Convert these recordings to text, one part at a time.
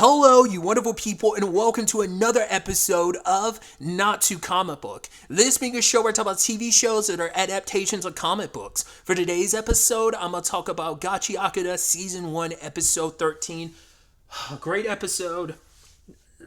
Hello, you wonderful people, and welcome to another episode of Not Too Comic Book. This being a show where I talk about TV shows that are adaptations of comic books. For today's episode, I'm going to talk about Gachiakuta Season 1, Episode 13. Great episode.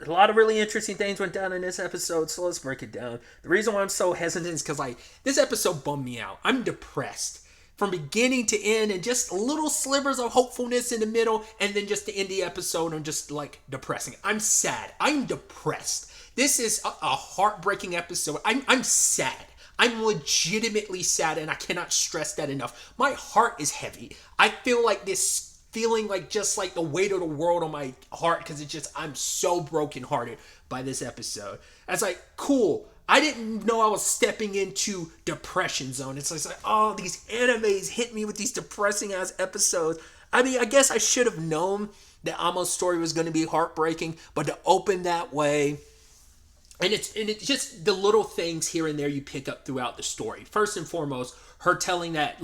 A lot of really interesting things went down in this episode, so let's break it down. The reason why I'm so hesitant is because, this episode bummed me out. I'm depressed. From beginning to end, and just little slivers of hopefulness in the middle, and then just to end the episode, I'm just depressing. I'm sad. I'm depressed. This is a heartbreaking episode. I'm sad. I'm legitimately sad, and I cannot stress that enough. My heart is heavy. I feel like this feeling just like the weight of the world on my heart, because I'm so brokenhearted by this episode. I was like, cool. I didn't know I was stepping into depression zone. It's like, oh, these animes hit me with these depressing ass episodes. I mean, I guess I should have known that Amo's story was going to be heartbreaking, but to open that way, and it's just the little things here and there you pick up throughout the story. First and foremost, her telling that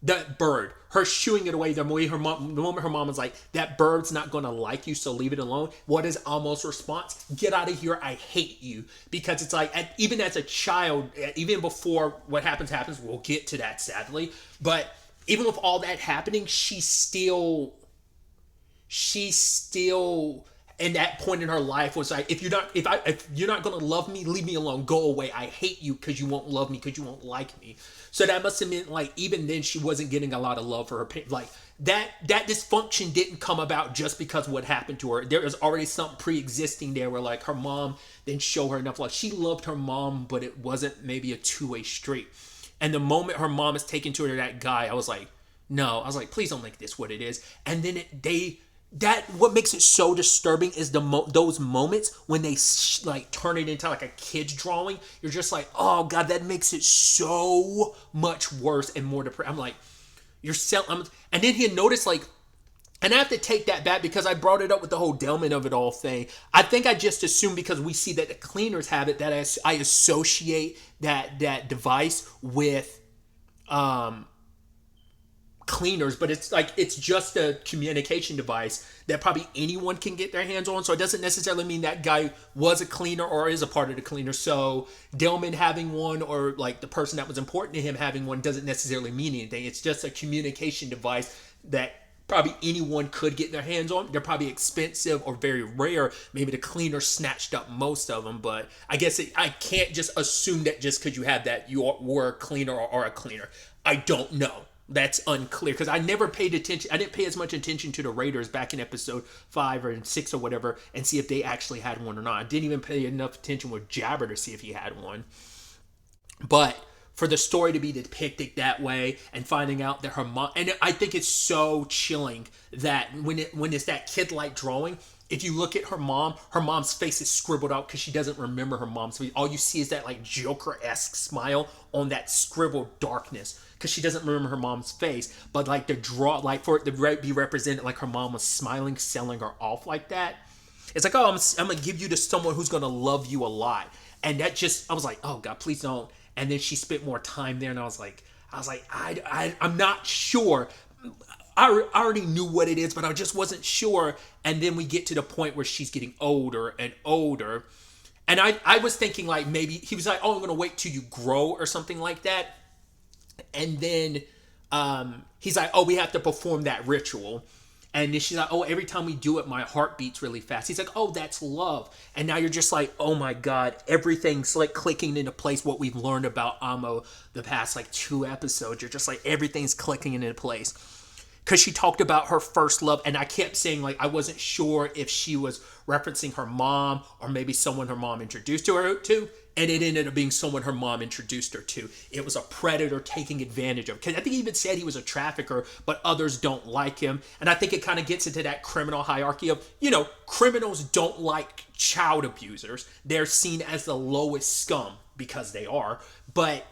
that bird, her shooing it away, the moment her mom was like, that bird's not going to like you, so leave it alone. What is Amo's response? Get out of here, I hate you. Because it's even as a child, even before what happens, we'll get to that sadly, but even with all that happening, she's still in that point in her life was like, if you're not gonna love me, leave me alone, go away, I hate you because you won't love me, because you won't like me. So that must have meant even then she wasn't getting a lot of love for her that dysfunction didn't come about just because of what happened to her. There was already something pre-existing there where her mom didn't show her enough love. She loved her mom, but it wasn't maybe a two-way street. And the moment her mom is taken to her, that guy, I was like, no, please don't make this what it is. And then what makes it so disturbing is those moments when they turn it into a kid's drawing. You're just like, oh god, that makes it so much worse and more depressing. I'm like, and then he noticed and I have to take that back because I brought it up with the whole Delman of it all thing. I think I just assumed because we see that the cleaners have it that I associate that device with cleaners, but it's just a communication device that probably anyone can get their hands on, so it doesn't necessarily mean that guy was a cleaner or is a part of the cleaner. So Delman having one, or the person that was important to him having one, doesn't necessarily mean anything. It's just a communication device that probably anyone could get their hands on. They're probably expensive or very rare. Maybe the cleaner snatched up most of them, but I guess I can't just assume that just because you have that you were a cleaner or are a cleaner. I don't know. That's unclear because I never paid attention. I didn't pay as much attention to the Raiders back in episode 5 or 6 or whatever and see if they actually had one or not. I didn't even pay enough attention with Jabber to see if he had one. But for the story to be depicted that way and finding out that her mom, and I think it's so chilling that when it's that kid-like drawing, if you look at her mom's face is scribbled out because she doesn't remember her mom's face. All you see is that Joker-esque smile on that scribbled darkness because she doesn't remember her mom's face. But for it to be represented her mom was smiling, selling her off like that. It's like, oh, I'm going to give you to someone who's going to love you a lot. And I was like, oh God, please don't. And then she spent more time there and I was like, I'm not sure. I already knew what it is, but I just wasn't sure. And then we get to the point where she's getting older and older. And I was thinking maybe he was like, oh, I'm going to wait till you grow or something like that. And then he's like, oh, we have to perform that ritual. And then she's like, oh, every time we do it, my heart beats really fast. He's like, oh, that's love. And now you're just like, oh my God, everything's clicking into place. What we've learned about Amo the past 2 episodes. You're just everything's clicking into place. Because she talked about her first love, and I kept saying I wasn't sure if she was referencing her mom or maybe someone her mom introduced her to, and it ended up being someone her mom introduced her to. It was a predator taking advantage of. Because I think he even said he was a trafficker, but others don't like him. And I think it kind of gets into that criminal hierarchy of, criminals don't like child abusers. They're seen as the lowest scum because they are, but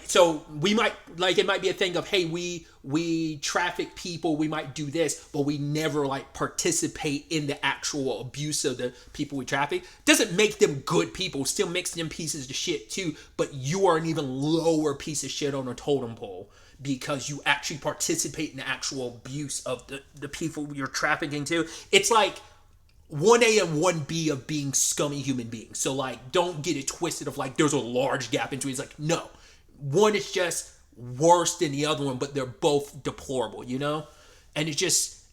so we might, it might be a thing of, hey, we traffic people, we might do this, but we never participate in the actual abuse of the people we traffic. Doesn't make them good people, still makes them pieces of shit too, but you are an even lower piece of shit on a totem pole because you actually participate in the actual abuse of the people you're trafficking to. It's 1A and 1B of being scummy human beings. So like, don't get it twisted of like there's a large gap between. It's like, no, one is just worse than the other one, but they're both deplorable, you know? And it's just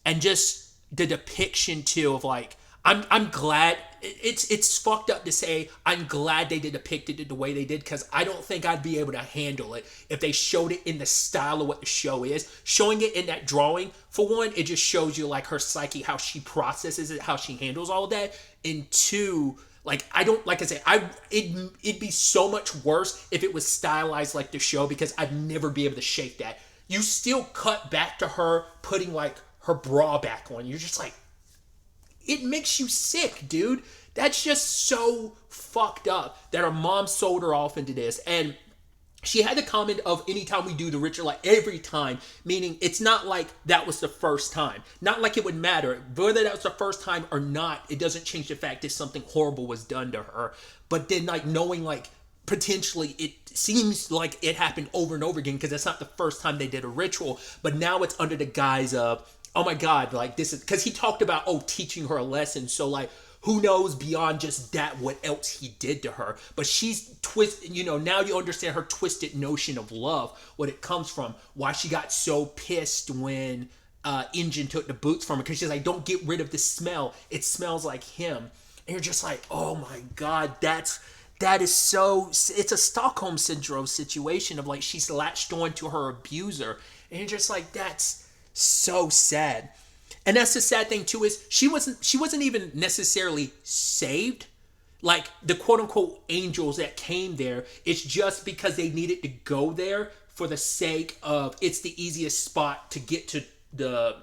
the depiction too of like, I'm glad it's fucked up to say I'm glad they depicted it the way they did, because I don't think I'd be able to handle it if they showed it in the style of what the show is. Showing it in that drawing, for one, it just shows you like her psyche, how she processes it, how she handles all of that. And two, like I don't, like I said, it'd be so much worse if it was stylized like the show, because I'd never be able to shake that. You still cut back to her putting like her bra back on. You're just like, it makes you sick, dude. That's just so fucked up that her mom sold her off into this. And she had the comment of anytime we do the ritual, like every time, meaning it's not like that was the first time. Not like it would matter. Whether that was the first time or not, it doesn't change the fact that something horrible was done to her. But then like knowing like potentially it seems like it happened over and over again, because it's not the first time they did a ritual, but now it's under the guise of, oh my God, like this is, because he talked about, teaching her a lesson. So like, who knows beyond just that what else he did to her. But she's now you understand her twisted notion of love, what it comes from, why she got so pissed when Injun took the boots from her, because she's like, don't get rid of the smell. It smells like him. And you're just like, oh my God, that is so, it's a Stockholm Syndrome situation of like, she's latched on to her abuser. And you're just like, that's so sad. And that's the sad thing too, is she wasn't even necessarily saved. Like the quote unquote angels that came there, it's just because they needed to go there for the sake of, it's the easiest spot to get to the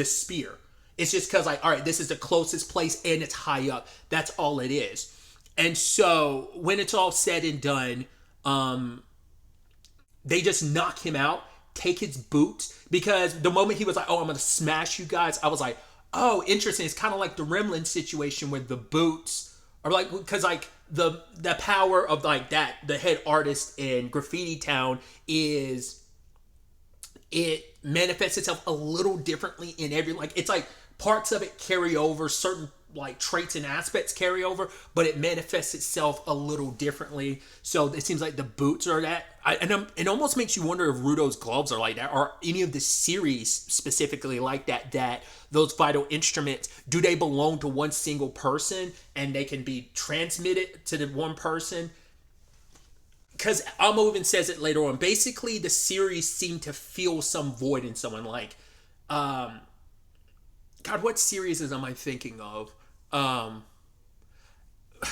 spear. It's just because like, all right, this is the closest place and it's high up. That's all it is. And so when it's all said and done, they just knock him out, take his boots, because the moment he was like, I'm going to smash you guys, I was like, oh, interesting. It's kind of like the Remlin situation where the boots are like, because like the power of like that, the head artist in Graffiti Town is, it manifests itself a little differently in every, like, it's like parts of it carry over, certain like traits and aspects carry over, but it manifests itself a little differently. So it seems like the boots are that. It almost makes you wonder if Rudo's gloves are like that, or any of the series specifically like that, that those vital instruments, do they belong to one single person and they can be transmitted to the one person? Because Amo even says it later on. Basically, the series seemed to feel some void in someone. Like, God, what series am I thinking of?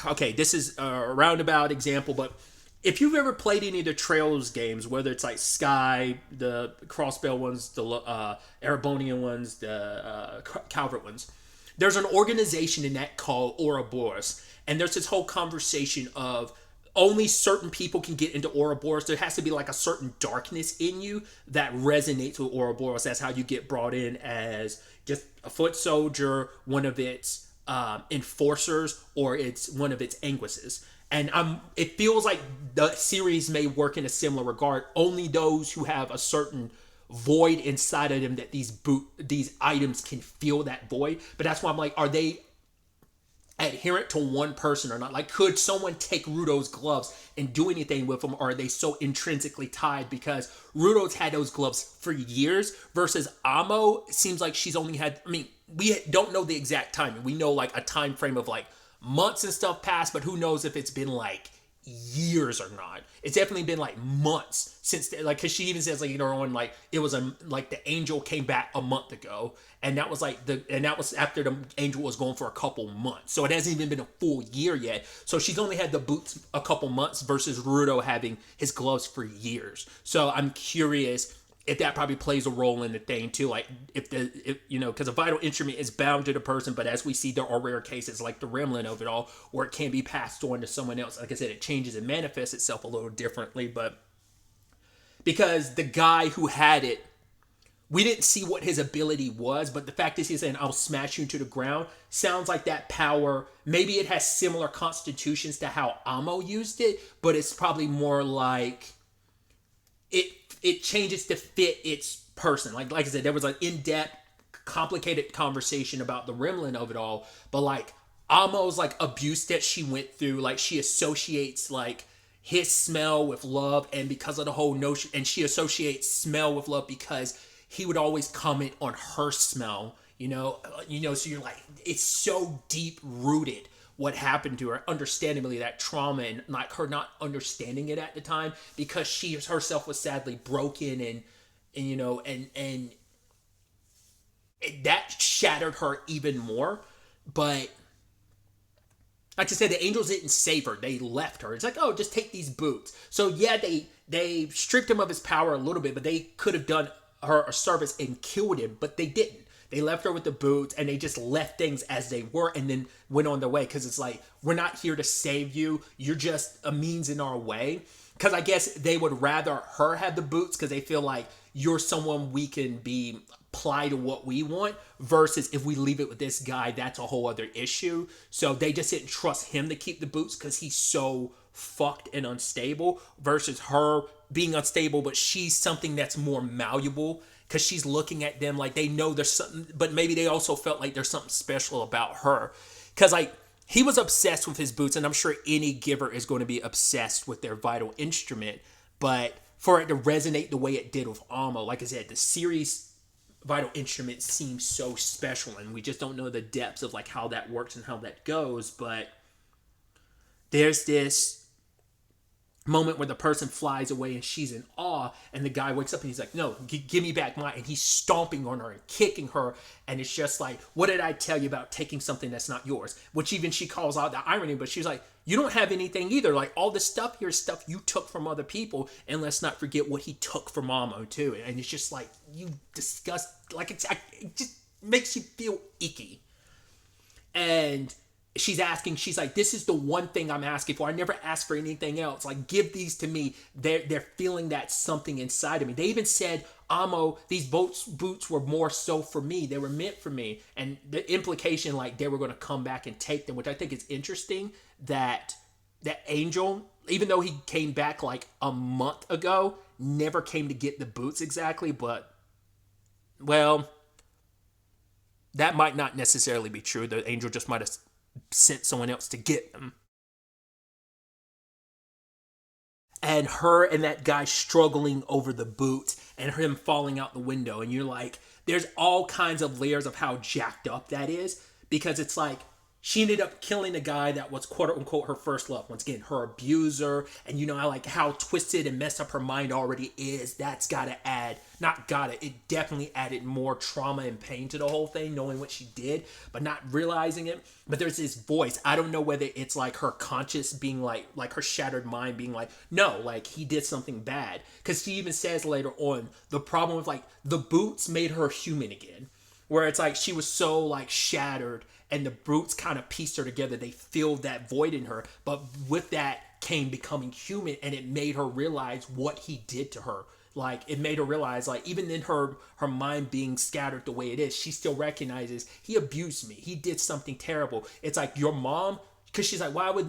Okay, this is a roundabout example, but if you've ever played any of the Trails games, whether it's like Sky, the Crossbell ones, the Erebonian ones, the Calvert ones, there's an organization in that called Ouroboros, and there's this whole conversation of only certain people can get into Ouroboros. There has to be like a certain darkness in you that resonates with Ouroboros. That's how you get brought in as just a foot soldier, one of its enforcers, or it's one of its anguisses. And it feels like the series may work in a similar regard. Only those who have a certain void inside of them that these items can fill that void. But that's why I'm like, are they adherent to one person or not? Like, could someone take Rudo's gloves and do anything with them, or are they so intrinsically tied? Because Rudo's had those gloves for years, versus Amo seems like she's only had, we don't know the exact timing. We know like a time frame of like months and stuff passed, but who knows if it's been like years or not. It's definitely been like months since, like, because she even says like, on like, it was like the angel came back a month ago, and that was like and that was after the angel was gone for a couple months, so it hasn't even been a full year yet. So she's only had the boots a couple months versus Rudo having his gloves for years. So I'm curious if that probably plays a role in the thing too, like if because a vital instrument is bound to the person, but as we see, there are rare cases like the remnant of it all where it can be passed on to someone else. Like I said, it changes and manifests itself a little differently, but because the guy who had it, we didn't see what his ability was, but the fact is he's saying, I'll smash you to the ground, sounds like that power, maybe it has similar constitutions to how Amo used it, but it's probably more like it changes to fit its person. Like I said, there was an in-depth complicated conversation about the remnant of it all, but like Amo's like abuse that she went through, like she associates like his smell with love, and because of the whole notion, and she associates smell with love because he would always comment on her smell, so you're like, it's so deep rooted what happened to her, understandably that trauma, and like her not understanding it at the time because she herself was sadly broken, and that shattered her even more. But like I said, the angels didn't save her. They left her. It's like, oh, just take these boots. So yeah, they stripped him of his power a little bit, but they could have done her a service and killed him, but they didn't. They left her with the boots, and they just left things as they were and then went on their way, because it's like, we're not here to save you. You're just a means in our way. Because I guess they would rather her have the boots because they feel like you're someone we can be apply to what we want, versus if we leave it with this guy, that's a whole other issue. So they just didn't trust him to keep the boots because he's so fucked and unstable, versus her being unstable, but she's something that's more malleable because she's looking at them like they know there's something, but maybe they also felt like there's something special about her. Because like he was obsessed with his boots, and I'm sure any giver is going to be obsessed with their vital instrument. But for it to resonate the way it did with Alma, like I said, the series vital instrument seems so special, and we just don't know the depths of like how that works and how that goes. But there's this moment where the person flies away and she's in awe, and the guy wakes up and he's like, no, give me back mine, and he's stomping on her and kicking her, and it's just like, what did I tell you about taking something that's not yours? Which even she calls out the irony, but she's like, you don't have anything either. Like, all this stuff here is stuff you took from other people, and let's not forget what he took from Mamo too. And it's just like, you disgust, like it just makes you feel icky. And she's like, this is the one thing I'm asking for. I never asked for anything else. Like, give these to me. They're feeling that something inside of me. They even said, Amo, these boots were more so for me. They were meant for me. And the implication, like, they were going to come back and take them, which I think is interesting, that angel, even though he came back like a month ago, never came to get the boots exactly. But, well, that might not necessarily be true. The angel just might have sent someone else to get them. And her and that guy struggling over the boots, and him falling out the window, and you're like, there's all kinds of layers of how jacked up that is, because it's like, she ended up killing a guy that was quote unquote her first love. Once again, her abuser. And you know, I like how twisted and messed up her mind already is. That's it definitely added more trauma and pain to the whole thing, knowing what she did, but not realizing it. But there's this voice. I don't know whether it's like her conscious being like her shattered mind being like, no, like he did something bad. Because she even says later on, the problem with like the boots made her human again. Where it's like she was so like shattered, and the boots kind of pieced her together. They filled that void in her. But with that came becoming human, and it made her realize what he did to her. Like, it made her realize, like, even in her mind being scattered the way it is, she still recognizes, he abused me. He did something terrible. It's like, your mom, because she's like, why would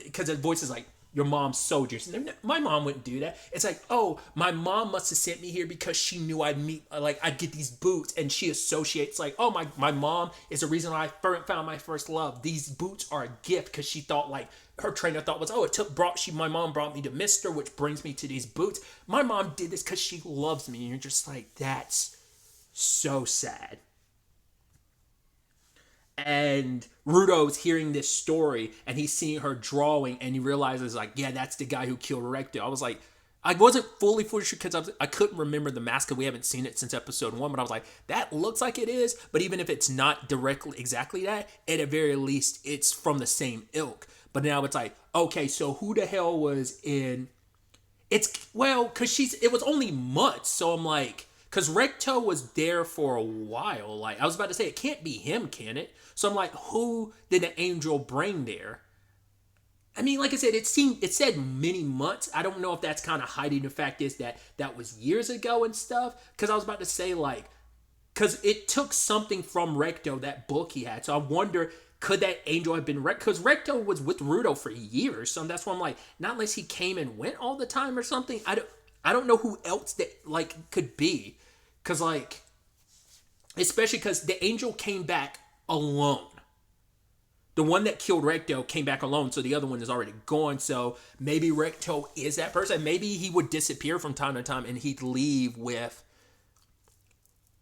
because the voice is like, your mom's soldiers. And my mom wouldn't do that. It's like, oh, my mom must have sent me here because she knew I'd get these boots. And she associates like, oh, my mom is the reason I found my first love. These boots are a gift, because she thought like, her train of thought was, oh, my mom brought me to Mister, which brings me to these boots. My mom did this because she loves me. And you're just like, that's so sad. And Rudo's hearing this story, and he's seeing her drawing, and he realizes like, yeah, that's the guy who killed Recto. I was like, I wasn't fully sure because I couldn't remember the mask, because we haven't seen it since episode 1, but I was like, that looks like it is. But even if it's not directly exactly that, at the very least, it's from the same ilk. But now it's like, okay, so who the hell was in? Because it was only months, so I'm like, because Recto was there for a while. Like, I was about to say, it can't be him, can it? So I'm like, who did the angel bring there? I mean, like I said, it said many months. I don't know if that's kind of hiding the fact is that was years ago and stuff. Because I was about to say, like, because it took something from Recto, that book he had. So I wonder, could that angel have been Recto? Because Recto was with Rudo for years. So that's why I'm like, not unless he came and went all the time or something. I don't know who else that like could be. Because like, especially because the angel came back alone. The one that killed Recto came back alone, so the other one is already gone. So maybe Recto is that person. Maybe he would disappear from time to time and he'd leave with.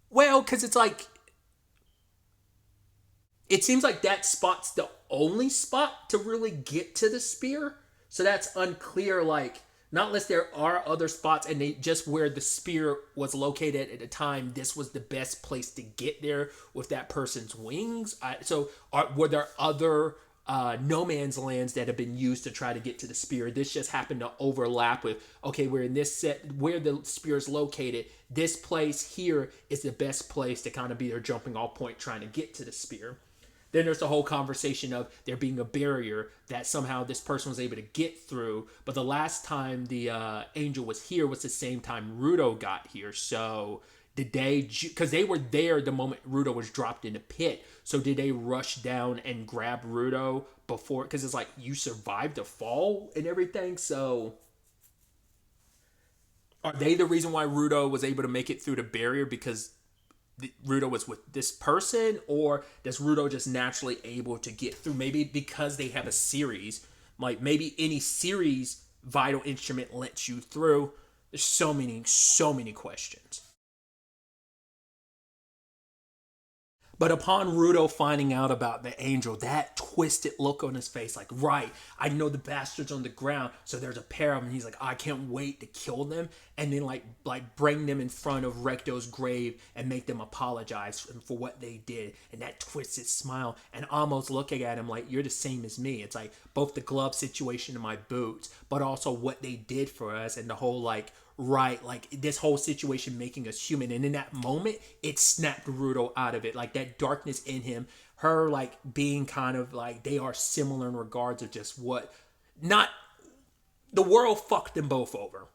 Well, because it's like. It seems like that spot's the only spot to really get to the spear. So that's unclear, like, not unless there are other spots and they just where the spear was located at the time, this was the best place to get there with that person's wings. Were there other no man's lands that have been used to try to get to the spear? This just happened to overlap with, okay, we're in this set where the spear is located. This place here is the best place to kind of be their jumping off point trying to get to the spear. Then there's the whole conversation of there being a barrier that somehow this person was able to get through. But the last time the angel was here was the same time Rudo got here. So did they, because they were there the moment Rudo was dropped in the pit. So did they rush down and grab Rudo before? Because it's like, you survived the fall and everything. So are they the reason why Rudo was able to make it through the barrier? Because Rudo was with this person, or does Rudo just naturally able to get through? Maybe because they have a series, like maybe any series vital instrument lets you through. There's so many questions. But upon Rudo finding out about the angel, that twisted look on his face, like, right, I know the bastards on the ground, so there's a pair of them. And he's like, I can't wait to kill them, and then like bring them in front of Recto's grave and make them apologize for what they did. And that twisted smile, and almost looking at him like, you're the same as me. It's like both the glove situation in my boots, but also what they did for us, and the whole like, right, like this whole situation making us human. And in that moment, it snapped Rudo out of it. Like that darkness in him, her like being kind of like, they are similar in regards of just what, not, the world fucked them both over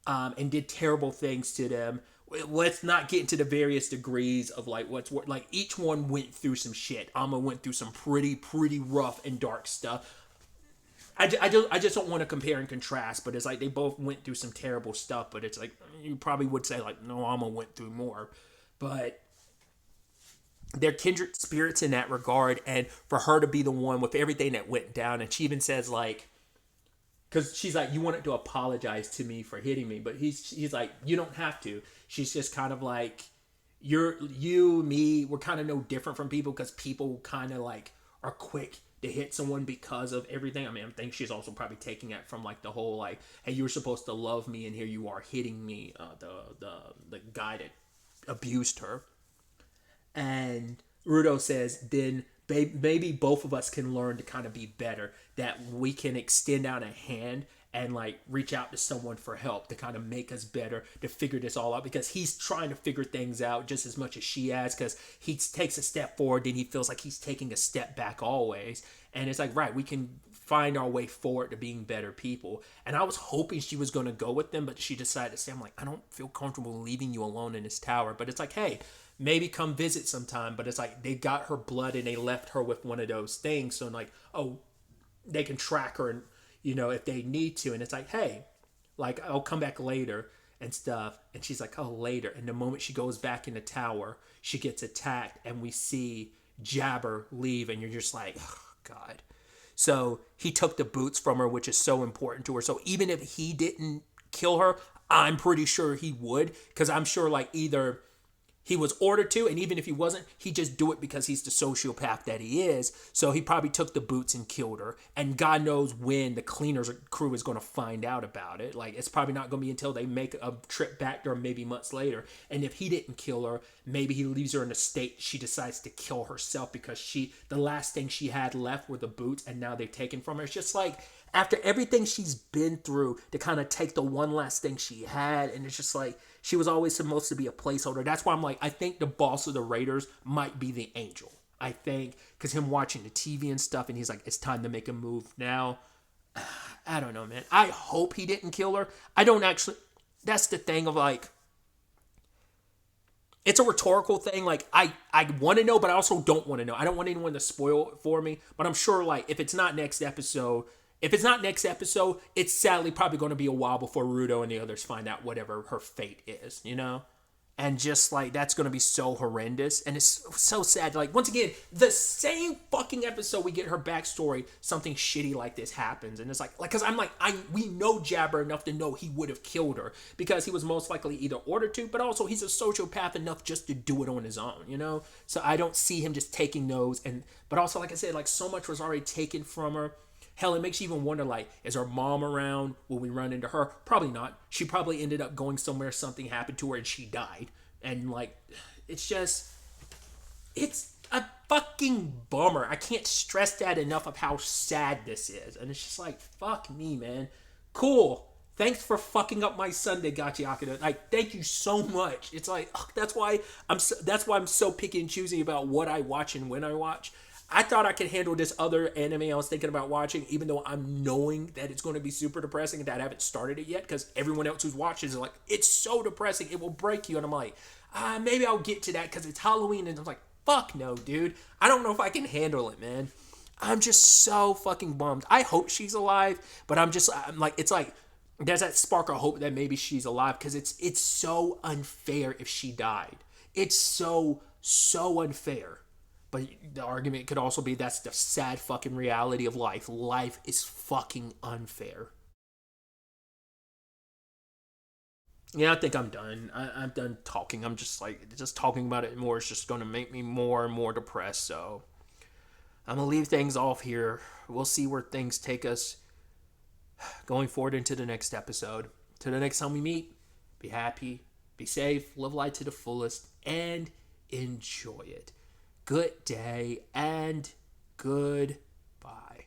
and did terrible things to them. Let's not get into the various degrees of like what's what, like each one went through some shit. Amma went through some pretty rough and dark stuff. I just don't want to compare and contrast, but it's like they both went through some terrible stuff, but it's like, you probably would say like, no, Alma went through more, but they're kindred spirits in that regard. And for her to be the one with everything that went down, and she even says like, because she's like, you wanted to apologize to me for hitting me, but he's like, you don't have to. She's just kind of like, me, we're kind of no different from people, because people kind of like are quick to hit someone because of everything. I mean, I think she's also probably taking it from like the whole like, hey, you were supposed to love me, and here you are hitting me. The guy that abused her. And Rudo says, then maybe both of us can learn to kind of be better. That we can extend out a hand and like reach out to someone for help to kind of make us better, to figure this all out, because he's trying to figure things out just as much as she has, because he takes a step forward, then he feels like he's taking a step back always. And it's like, right, we can find our way forward to being better people. And I was hoping she was going to go with them, but she decided to say, I'm like, I don't feel comfortable leaving you alone in this tower. But it's like, hey, maybe come visit sometime. But it's like, they got her blood and they left her with one of those things. So I'm like, oh, they can track her, and if they need to. And it's like, hey, like, I'll come back later and stuff. And she's like, oh, later. And the moment she goes back in the tower, she gets attacked, and we see Jabber leave, and you're just like, oh, God. So he took the boots from her, which is so important to her. So even if he didn't kill her, I'm pretty sure he would, because I'm sure like either he was ordered to, and even if he wasn't, he just do it because he's the sociopath that he is. So he probably took the boots and killed her. And God knows when the cleaners crew is going to find out about it. Like, it's probably not going to be until they make a trip back there, maybe months later. And if he didn't kill her, maybe he leaves her in a state she decides to kill herself, because the last thing she had left were the boots, and now they've taken from her. It's just like, after everything she's been through, to kind of take the one last thing she had, and it's just like, she was always supposed to be a placeholder. That's why I'm like, I think the boss of the Raiders might be the angel. I think, because him watching the TV and stuff, and he's like, it's time to make a move now. I don't know, man. I hope he didn't kill her. I don't actually, that's the thing of like, it's a rhetorical thing. Like, I want to know, but I also don't want to know. I don't want anyone to spoil it for me, but I'm sure like, if it's not next episode, it's sadly probably going to be a while before Rudo and the others find out whatever her fate is, And just like that's gonna be so horrendous, and it's so sad. Like once again, the same fucking episode we get her backstory, something shitty like this happens, and it's like because I'm like we know Jabber enough to know he would have killed her because he was most likely either ordered to, but also he's a sociopath enough just to do it on his own, you know. So I don't see him just taking those, and but also like I said, like so much was already taken from her. Hell, it makes you even wonder, like, is her mom around? Will we run into her? Probably not. She probably ended up going somewhere, something happened to her, and she died. And, like, it's just... It's a fucking bummer. I can't stress that enough of how sad this is. And it's just like, fuck me, man. Cool. Thanks for fucking up my Sunday, Gachiakuta. Like, thank you so much. It's like, ugh, that's why I'm so picky and choosy about what I watch and when I watch. I thought I could handle this other anime I was thinking about watching, even though I'm knowing that it's going to be super depressing and that I haven't started it yet, because everyone else who's watching is like, it's so depressing, it will break you. And I'm like, maybe I'll get to that because it's Halloween. And I'm like, fuck no, dude. I don't know if I can handle it, man. I'm just so fucking bummed. I hope she's alive, but I'm like, it's like, there's that spark of hope that maybe she's alive because it's so unfair if she died. It's so unfair. But the argument could also be that's the sad fucking reality of life. Life is fucking unfair. Yeah, I think I'm done. I'm done talking. I'm just like, just talking about it more is just going to make me more and more depressed. So I'm going to leave things off here. We'll see where things take us going forward into the next episode. Till the next time we meet, be happy, be safe, live life to the fullest, and enjoy it. Good day and goodbye.